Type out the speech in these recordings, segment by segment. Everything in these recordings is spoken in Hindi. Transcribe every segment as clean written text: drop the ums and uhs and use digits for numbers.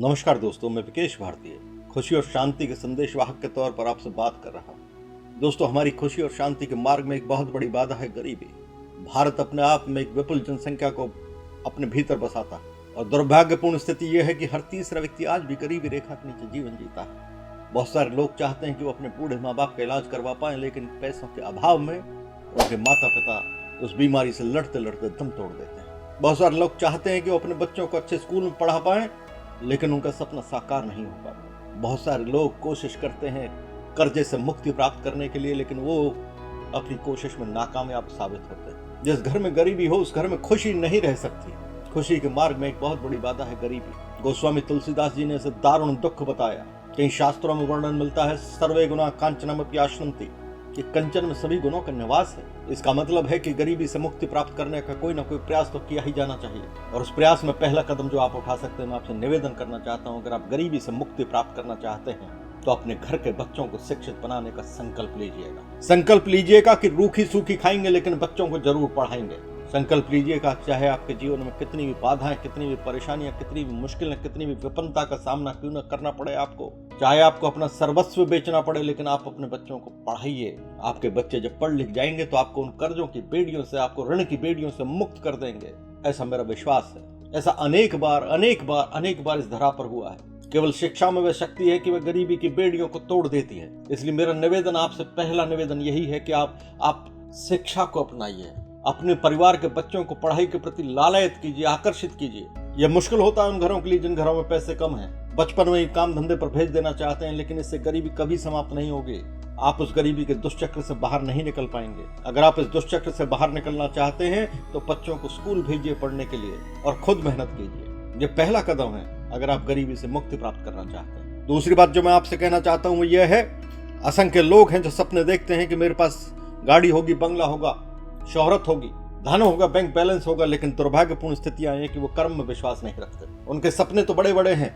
नमस्कार दोस्तों, मैं विकेश भारतीय खुशी और शांति के संदेश वाहक के तौर पर आपसे बात कर रहा हूँ। दोस्तों, हमारी खुशी और शांति के मार्ग में एक बहुत बड़ी बाधा है गरीबी। भारत अपने आप में एक विपुल जनसंख्या को अपने भीतर बसाता है और दुर्भाग्यपूर्ण स्थिति यह है कि हर तीसरा व्यक्ति आज भी गरीबी रेखा के नीचे जीवन जीता है। बहुत सारे लोग चाहते हैं कि वो अपने बूढ़े माँ बाप का इलाज करवा पाएं, लेकिन पैसों के अभाव में उनके माता पिता उस बीमारी से लड़ते लड़ते दम तोड़ देते हैं। बहुत सारे लोग चाहते हैं कि वो अपने बच्चों को अच्छे स्कूल में पढ़ा पाएं, लेकिन उनका सपना साकार नहीं हो पाता। बहुत सारे लोग कोशिश करते हैं कर्जे से मुक्ति प्राप्त करने के लिए, लेकिन वो अपनी कोशिश में नाकामयाब साबित होते हैं। जिस घर में गरीबी हो उस घर में खुशी नहीं रह सकती। खुशी के मार्ग में एक बहुत बड़ी बाधा है गरीबी। गोस्वामी तुलसीदास जी ने इसे दारुण दुख बताया। कई शास्त्रों में वर्णन मिलता है, सर्वे गुणा कांचनमपि आश्नन्ति, कि कंचन में सभी गुणों का निवास है। इसका मतलब है कि गरीबी से मुक्ति प्राप्त करने का कोई ना कोई प्रयास तो किया ही जाना चाहिए, और उस प्रयास में पहला कदम जो आप उठा सकते हैं, मैं आपसे निवेदन करना चाहता हूं, अगर आप गरीबी से मुक्ति प्राप्त करना चाहते हैं तो अपने घर के बच्चों को शिक्षित बनाने का संकल्प लीजिएगा। संकल्प लीजिएगा कि रूखी सूखी खाएंगे लेकिन बच्चों को जरूर पढ़ाएंगे। संकल्प लीजिएगा चाहे आपके जीवन में कितनी भी बाधाएं, कितनी भी परेशानियां, कितनी भी मुश्किलें, कितनी भी विपन्नता का सामना क्यों न करना पड़े आपको, चाहे आपको अपना सर्वस्व बेचना पड़े, लेकिन आप अपने बच्चों को पढ़ाइए। आपके बच्चे जब पढ़ लिख जाएंगे तो आपको उन कर्जों की बेड़ियों से, आपको ऋण की बेड़ियों से मुक्त कर देंगे। ऐसा मेरा विश्वास है। ऐसा अनेक बार इस धरा पर हुआ है। केवल शिक्षा में वह शक्ति है कि वह गरीबी की बेड़ियों को तोड़ देती है। इसलिए मेरा निवेदन आपसे, पहला निवेदन यही है कि आप शिक्षा को अपनाइए। अपने परिवार के बच्चों को पढ़ाई के प्रति लालयित कीजिए, आकर्षित कीजिए। यह मुश्किल होता है उन घरों के लिए जिन घरों में पैसे कम हैं। बचपन में ही काम धंधे पर भेज देना चाहते हैं, लेकिन इससे गरीबी कभी समाप्त नहीं होगी। आप उस गरीबी के दुष्चक्र से बाहर नहीं निकल पाएंगे। अगर आप इस दुष्चक्र से बाहर निकलना चाहते हैं तो बच्चों को स्कूल भेजिए पढ़ने के लिए और खुद मेहनत कीजिए। यह पहला कदम है अगर आप गरीबी से मुक्ति प्राप्त करना चाहते हैं। दूसरी बात जो मैं आपसे कहना चाहता हूं वो यह है, असंख्य लोग हैं जो सपने देखते हैं कि मेरे पास गाड़ी होगी, बंगला होगा, शोहरत होगी, धन होगा, बैंक बैलेंस होगा, लेकिन दुर्भाग्यपूर्ण स्थितियां हैं कि वो कर्म में विश्वास नहीं रखते। उनके सपने तो बड़े बड़े हैं,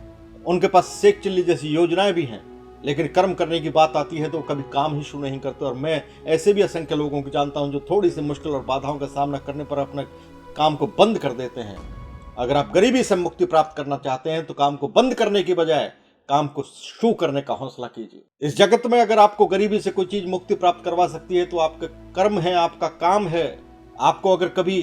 उनके पास शेख चिल्ली जैसी योजनाएं भी हैं, लेकिन कर्म करने की बात आती है तो कभी काम ही शुरू नहीं करते। और मैं ऐसे भी असंख्य लोगों को जानता हूं जो थोड़ी सी मुश्किल और बाधाओं का सामना करने पर अपने काम को बंद कर देते हैं। अगर आप गरीबी से मुक्ति प्राप्त करना चाहते हैं तो काम को बंद करने की बजाय काम को शुरू करने का हौसला कीजिए। इस जगत में अगर आपको गरीबी से कोई चीज मुक्ति प्राप्त करवा सकती है तो आपका कर्म है, आपका काम है। आपको अगर कभी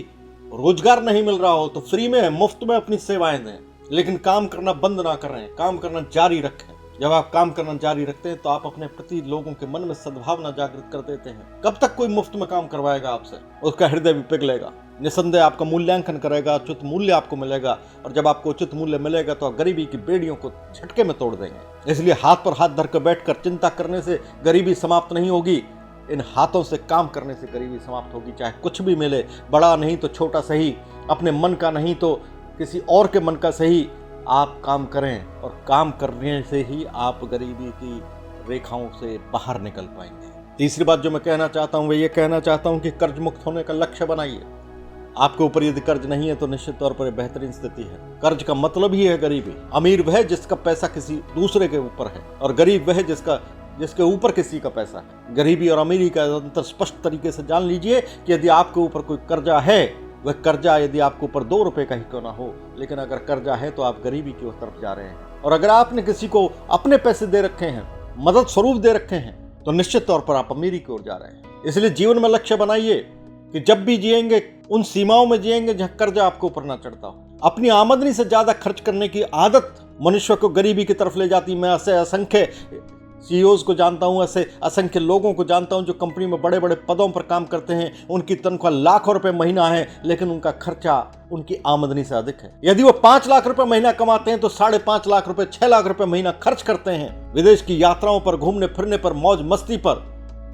रोजगार नहीं मिल रहा हो तो फ्री में, मुफ्त में अपनी सेवाएं दें, लेकिन काम करना बंद ना करें, काम करना जारी रखें। जब आप काम करना जारी रखते हैं तो आप अपने प्रति लोगों के मन में सद्भावना जागृत कर देते हैं। कब तक कोई मुफ्त में काम करवाएगा आपसे? उसका हृदय भी पिघलेगा। निसंदेह आपका मूल्यांकन करेगा, उचित मूल्य आपको मिलेगा, और जब आपको उचित मूल्य मिलेगा तो आप गरीबी की बेड़ियों को झटके में तोड़ देंगे। इसलिए हाथ पर हाथ धरकर बैठकर चिंता करने से गरीबी समाप्त नहीं होगी। इन हाथों से काम करने से गरीबी समाप्त होगी। चाहे कुछ भी मिले, बड़ा नहीं तो छोटा सही, अपने मन का नहीं तो किसी और के मन का सही, आप काम करें, और काम करने से ही आप गरीबी की रेखाओं से बाहर निकल पाएंगे। तीसरी बात जो मैं कहना चाहता हूं वो ये कहना चाहता हूं कि कर्ज मुक्त होने का लक्ष्य बनाइए। आपके ऊपर यदि कर्ज नहीं है तो निश्चित तौर पर बेहतरीन स्थिति है। कर्ज का मतलब ही है गरीबी। अमीर वह जिसका पैसा किसी दूसरे के ऊपर है, और गरीब वह जिसके ऊपर किसी का पैसा है। गरीबी और अमीरी का अंतर स्पष्ट तरीके से जान लीजिए कि यदि आपके ऊपर कोई कर्जा है, वह कर्जा यदि आपके ऊपर 2 रुपए का ही क्यों ना हो, लेकिन अगर कर्जा है तो आप गरीबी की तरफ जा रहे हैं। और अगर आपने किसी को अपने पैसे दे रखे हैं, मदद स्वरूप दे रखे हैं, तो निश्चित तौर पर आप अमीरी की ओर जा रहे हैं। इसलिए जीवन में लक्ष्य बनाइए कि जब भी जिएंगे उन सीमाओं में जिएंगे जहां कर्जा आपके ऊपर ना चढ़ता हो। अपनी आमदनी से ज्यादा खर्च करने की आदत मनुष्य को गरीबी की तरफ ले जाती। मैं ऐसे असंख्य सीईओज को जानता हूं, ऐसे असंख्य लोगों को जानता हूं जो कंपनी में बड़े बड़े पदों पर काम करते हैं। उनकी तनख्वाह लाखों रुपए महीना है, लेकिन उनका खर्चा उनकी आमदनी से अधिक है। यदि वो 5 लाख रुपए महीना कमाते हैं तो 5.5 लाख रुपए, 6 लाख रुपए महीना खर्च करते हैं विदेश की यात्राओं पर, घूमने फिरने पर, मौज मस्ती पर,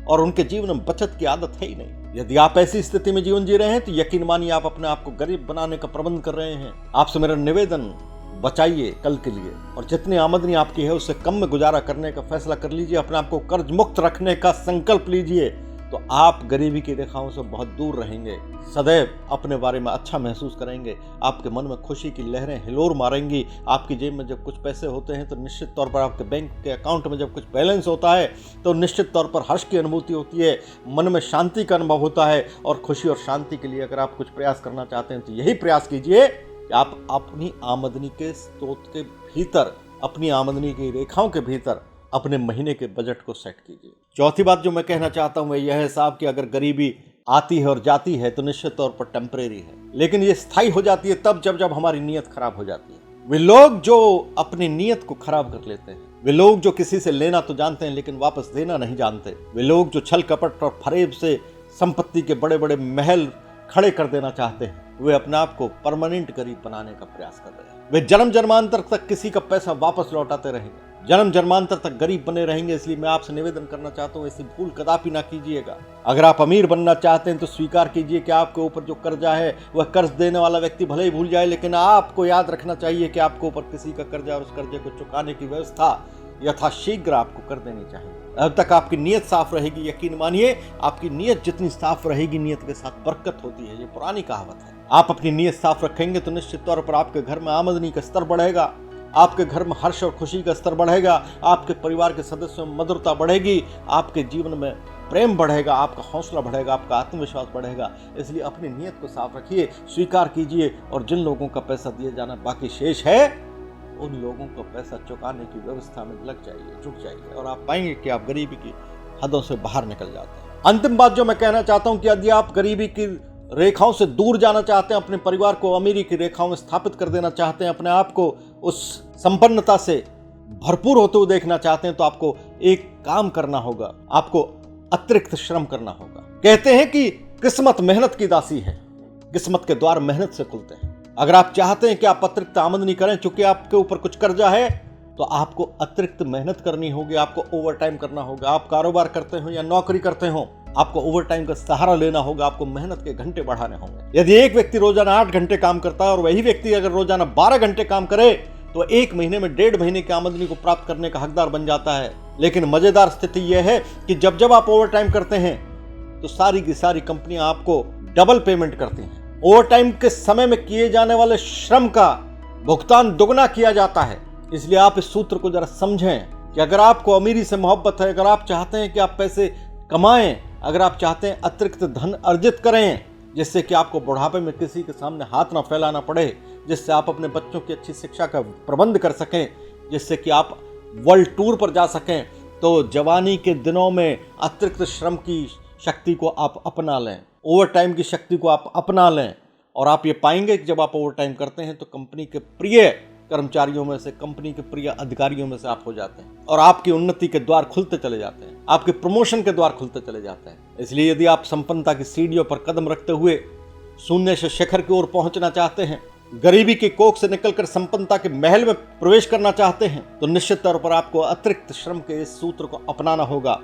और उनके जीवन में बचत की आदत है ही नहीं। यदि आप ऐसी स्थिति में जीवन जी रहे हैं तो यकीन मानिए आप अपने आप को गरीब बनाने का प्रबंध कर रहे हैं। आपसे मेरा निवेदन, बचाइए कल के लिए, और जितनी आमदनी आपकी है उससे कम में गुजारा करने का फैसला कर लीजिए। अपने आप को कर्ज मुक्त रखने का संकल्प लीजिए, तो आप गरीबी की रेखाओं से बहुत दूर रहेंगे। सदैव अपने बारे में अच्छा महसूस करेंगे। आपके मन में खुशी की लहरें हिलोर मारेंगी। आपकी जेब में जब कुछ पैसे होते हैं तो निश्चित तौर पर, आपके बैंक के अकाउंट में जब कुछ बैलेंस होता है तो निश्चित तौर पर हर्ष की अनुभूति होती है, मन में शांति का अनुभव होता है। और खुशी और शांति के लिए अगर आप कुछ प्रयास करना चाहते हैं तो यही प्रयास कीजिए कि आप अपनी आमदनी के स्रोत के भीतर, अपनी आमदनी की रेखाओं के भीतर अपने महीने के बजट को सेट कीजिए। चौथी बात जो मैं कहना चाहता हूं वह यह है साहब कि अगर गरीबी आती है और जाती है तो निश्चित तौर पर टेम्परेरी है, लेकिन ये स्थायी हो जाती है तब जब हमारी नीयत खराब हो जाती है। वे लोग जो अपनी नीयत को खराब कर लेते हैं, वे लोग जो किसी से लेना तो जानते हैं लेकिन वापस देना नहीं जानते, वे लोग जो छल कपट और फरेब से संपत्ति के बड़े बड़े महल खड़े कर देना चाहते हैं, वे अपने आप को परमानेंट गरीब बनाने का प्रयास कर रहे हैं। वे जन्म जन्मांतर तक किसी का पैसा वापस लौटाते रहेंगे, जन्म जन्मांतर तक गरीब बने रहेंगे। इसलिए मैं आपसे निवेदन करना चाहता हूँ, ऐसी भूल कदापि ना कीजिएगा। अगर आप अमीर बनना चाहते हैं तो स्वीकार कीजिए कि आपके ऊपर जो कर्जा है वह कर्ज देने वाला व्यक्ति भले ही भूल जाए, लेकिन आपको याद रखना चाहिए कि आपके ऊपर किसी का कर्जा और उस कर्जे को चुकाने की व्यवस्था यथाशीघ्र आपको कर देनी चाहिए। अब तक आपकी नीयत साफ रहेगी, यकीन मानिए आपकी नीयत जितनी साफ रहेगी नीयत के साथ बरकत होती है, ये पुरानी कहावत है। आप अपनी नीयत साफ रखेंगे तो निश्चित तौर पर आपके घर में आमदनी का स्तर बढ़ेगा, आपके घर में हर्ष और खुशी का स्तर बढ़ेगा, आपके परिवार के सदस्यों में मधुरता बढ़ेगी, आपके जीवन में प्रेम बढ़ेगा, आपका हौसला बढ़ेगा, आपका आत्मविश्वास बढ़ेगा। इसलिए अपनी नीयत को साफ रखिए, स्वीकार कीजिए और जिन लोगों का पैसा दिए जाना बाकी शेष है उन लोगों को पैसा चुकाने की व्यवस्था में लग जाइए, जुट जाइए और आप पाएंगे कि आप गरीबी की हदों से बाहर निकल जाते हैं। अंतिम बात जो मैं कहना चाहता हूं कि यदि आप गरीबी की रेखाओं से दूर जाना चाहते हैं, अपने परिवार को अमीरी की रेखाओं में स्थापित कर देना चाहते हैं, अपने आप को उस संपन्नता से भरपूर होते हुए देखना चाहते हैं, तो आपको एक काम करना होगा, आपको अतिरिक्त श्रम करना होगा। कहते हैं कि किस्मत मेहनत की दासी है, किस्मत के द्वार मेहनत से खुलते हैं। अगर आप चाहते हैं कि आप अतिरिक्त आमदनी करें, चूंकि आपके ऊपर कुछ कर्जा है, तो आपको अतिरिक्त मेहनत करनी होगी, आपको ओवर टाइम करना होगा। आप कारोबार करते हो या नौकरी करते हो, आपको ओवर टाइम का सहारा लेना होगा, आपको मेहनत के घंटे बढ़ाने होंगे। यदि एक व्यक्ति रोजाना 8 घंटे काम करता है और वही व्यक्ति अगर रोजाना 12 घंटे काम करे तो एक महीने में 1.5 महीने की आमदनी को प्राप्त करने का हकदार बन जाता है। लेकिन मजेदार स्थिति यह है कि जब आप ओवर टाइम करते हैं तो सारी की सारी कंपनियां आपको डबल पेमेंट करती हैं। ओवर टाइम के समय में किए जाने वाले श्रम का भुगतान दुगना किया जाता है। इसलिए आप इस सूत्र को जरा समझें कि अगर आपको अमीरी से मोहब्बत है, अगर आप चाहते हैं कि आप पैसे कमाएं, अगर आप चाहते हैं अतिरिक्त धन अर्जित करें जिससे कि आपको बुढ़ापे में किसी के सामने हाथ ना फैलाना पड़े, जिससे आप अपने बच्चों की अच्छी शिक्षा का प्रबंध कर सकें, जिससे कि आप वर्ल्ड टूर पर जा सकें, तो जवानी के दिनों में अतिरिक्त श्रम की शक्ति को आप अपना लें, ओवर टाइम की शक्ति को आप अपना लें। और आप ये पाएंगे कि जब आप ओवर टाइम करते हैं तो कंपनी के प्रिय कर्मचारियों में से, कंपनी के प्रिय अधिकारियों में से आप हो जाते हैं और आपकी उन्नति के द्वार खुलते चले जाते हैं, आपके प्रमोशन के द्वार खुलते चले जाते हैं। इसलिए यदि आप संपन्नता की सीढ़ियों पर कदम रखते हुए शून्य से शिखर की ओर पहुंचना चाहते हैं, गरीबी की कोख से निकलकर संपन्नता के महल में प्रवेश करना चाहते हैं, तो निश्चित तौर पर आपको अतिरिक्त श्रम के इस सूत्र को अपनाना होगा।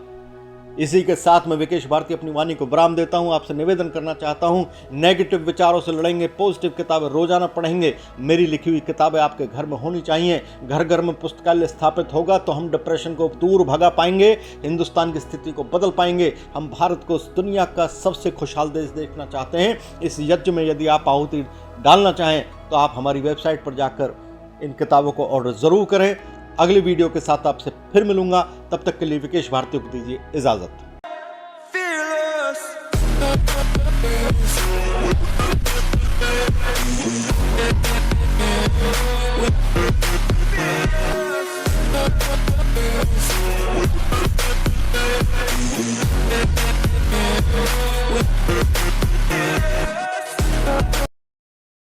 इसी के साथ मैं विकेश भारती अपनी वाणी को विराम देता हूं। आपसे निवेदन करना चाहता हूं, नेगेटिव विचारों से लड़ेंगे, पॉजिटिव किताबें रोजाना पढ़ेंगे। मेरी लिखी हुई किताबें आपके घर में होनी चाहिए। घर घर में पुस्तकालय स्थापित होगा तो हम डिप्रेशन को दूर भगा पाएंगे, हिंदुस्तान की स्थिति को बदल पाएंगे। हम भारत को दुनिया का सबसे खुशहाल देश देखना चाहते हैं। इस यज्ञ में यदि आप आहुति डालना चाहें तो आप हमारी वेबसाइट पर जाकर इन किताबों को ऑर्डर जरूर करें। अगली वीडियो के साथ आपसे फिर मिलूंगा, तब तक के लिए विकेश भारती को दीजिए इजाजत। Fearless.